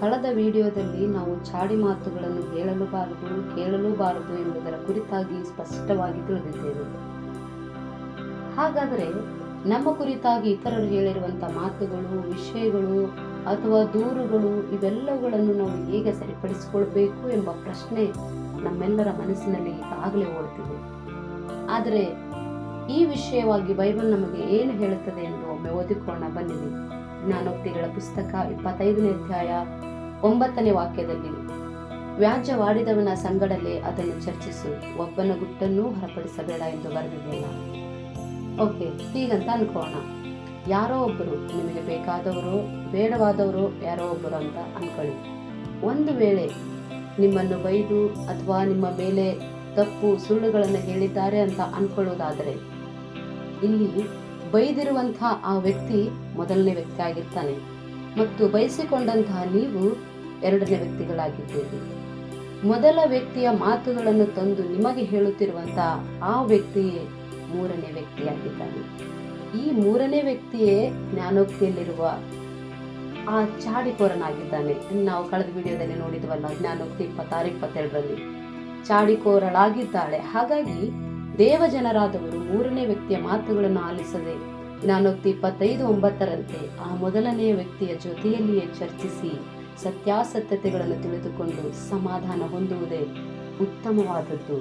ಕಳೆದ ವಿಡಿಯೋದಲ್ಲಿ ನಾವು ಚಾಡಿ ಮಾತುಗಳನ್ನು ಹೇಳಲೂಬಾರದು, ಕೇಳಲೂಬಾರದು ಎಂಬುದರ ಕುರಿತಾಗಿ ಸ್ಪಷ್ಟವಾಗಿ ತಿಳಿದಿದ್ದೇವೆ. ಹಾಗಾದರೆ ನಮ್ಮ ಕುರಿತಾಗಿ ಇತರರು ಹೇಳಿರುವಂತಹ ಮಾತುಗಳು, ವಿಷಯಗಳು ಅಥವಾ ದೂರುಗಳು ಇವೆಲ್ಲವುಗಳನ್ನು ನಾವು ಹೇಗೆ ಸರಿಪಡಿಸಿಕೊಳ್ಬೇಕು ಎಂಬ ಪ್ರಶ್ನೆ ನಮ್ಮೆಲ್ಲರ ಮನಸ್ಸಿನಲ್ಲಿ ಈಗಾಗಲೇ ಓಡುತ್ತಿದೆ. ಆದರೆ ಈ ವಿಷಯವಾಗಿ ಬೈಬಲ್ ನಮಗೆ ಏನು ಹೇಳುತ್ತದೆ ಎಂದು ಒಮ್ಮೆ ಓದಿಕೊಳ್ಳೋಣ ಬನ್ನಿರಿ. ಜ್ಞಾನೋಕ್ತಿಗಳ ಪುಸ್ತಕ 25ನೇ ಅಧ್ಯಾಯ 9ನೇ ವಾಕ್ಯದಲ್ಲಿ, ವ್ಯಾಜ್ಯವಾಡಿದವನ ಸಂಗಡಲೇ ಅದನ್ನು ಚರ್ಚಿಸು, ಒಬ್ಬನ ಗುಟ್ಟನ್ನೂ ಹೊರಪಡಿಸಬೇಡ ಎಂದು ಬರೆದಿದೆಯಲ್ಲ. ಓಕೆ, ಹೀಗಂತ ಅನ್ಕೋಣ. ಯಾರೋ ಒಬ್ಬರು, ನಿಮಗೆ ಬೇಕಾದವರು ಬೇಡವಾದವರು ಯಾರೋ ಒಬ್ಬರು ಅಂತ ಅನ್ಕೊಳ್ಳಿ. ಒಂದು ವೇಳೆ ನಿಮ್ಮನ್ನು ಬೈದು ಅಥವಾ ನಿಮ್ಮ ಮೇಲೆ ತಪ್ಪು ಸುಳ್ಳುಗಳನ್ನು ಹೇಳಿದ್ದಾರೆ ಅಂತ ಅನ್ಕೊಳ್ಳೋದಾದರೆ, ಇಲ್ಲಿ ಬೈದಿರುವಂತಹ ಆ ವ್ಯಕ್ತಿ ಮೊದಲನೇ ವ್ಯಕ್ತಿ ಆಗಿರ್ತಾನೆ ಮತ್ತು ಬಯಸಿಕೊಂಡಂತಹ ನೀವು ಎರಡನೇ ವ್ಯಕ್ತಿಗಳಾಗಿದ್ದೀರಿ. ಮೊದಲ ವ್ಯಕ್ತಿಯ ಮಾತುಗಳನ್ನು ತಂದು ನಿಮಗೆ ಹೇಳುತ್ತಿರುವಂತಹ ಆ ವ್ಯಕ್ತಿಯೇ ಮೂರನೇ ವ್ಯಕ್ತಿಯಾಗಿದ್ದಾನೆ. ಈ ಮೂರನೇ ವ್ಯಕ್ತಿಯೇ ಜ್ಞಾನೋಕ್ತಿಯಲ್ಲಿರುವ ಆ ಚಾಡಿಕೋರನಾಗಿದ್ದಾನೆ. ನಾವು ಕಳೆದ ವಿಡಿಯೋದಲ್ಲಿ ನೋಡಿದ್ವಲ್ಲ, ಜ್ಞಾನೋಕ್ತಿ 26-22ರಲ್ಲಿ ಚಾಡಿಕೋರಳಾಗಿದ್ದಾಳೆ. ಹಾಗಾಗಿ ದೇವಜನರಾದವರು ಮೂರನೇ ವ್ಯಕ್ತಿಯ ಮಾತುಗಳನ್ನು ಆಲಿಸದೆ ಜ್ಞಾನೋಕ್ತಿ 25:9ರಂತೆ ಆ ಮೊದಲನೆಯ ವ್ಯಕ್ತಿಯ ಜೊತೆಯಲ್ಲಿಯೇ ಚರ್ಚಿಸಿ ಸತ್ಯಾಸತ್ಯತೆಗಳನ್ನು ತಿಳಿದುಕೊಂಡು ಸಮಾಧಾನ ಹೊಂದುವುದೇ ಉತ್ತಮವಾದದ್ದು.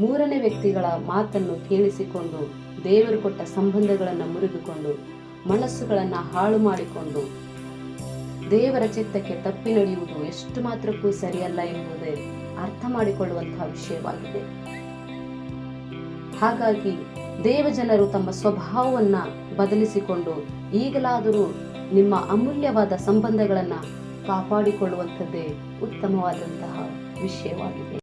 ಮೂರನೇ ವ್ಯಕ್ತಿಗಳ ಮಾತನ್ನು ಕೇಳಿಸಿಕೊಂಡು ದೇವರು ಕೊಟ್ಟ ಸಂಬಂಧಗಳನ್ನು ಮುರಿದುಕೊಂಡು ಮನಸ್ಸುಗಳನ್ನು ಹಾಳು ಮಾಡಿಕೊಂಡು ದೇವರ ಚಿತ್ತಕ್ಕೆ ತಪ್ಪಿ ನಡೆಯುವುದು ಎಷ್ಟು ಮಾತ್ರಕ್ಕೂ ಸರಿಯಲ್ಲ ಎಂಬುದೇ ಅರ್ಥ ಮಾಡಿಕೊಳ್ಳುವಂತಹ ವಿಷಯವಾಗಿದೆ. ಹಾಗಾಗಿ ದೇವಜನರು ತಮ್ಮ ಸ್ವಭಾವವನ್ನು ಬದಲಿಸಿಕೊಂಡು ಈಗಲಾದರೂ ನಿಮ್ಮ ಅಮೂಲ್ಯವಾದ ಸಂಬಂಧಗಳನ್ನು ಕಾಪಾಡಿಕೊಳ್ಳುವಂಥದ್ದೇ ಉತ್ತಮವಾದಂತಹ ವಿಷಯವಾಗಿದೆ.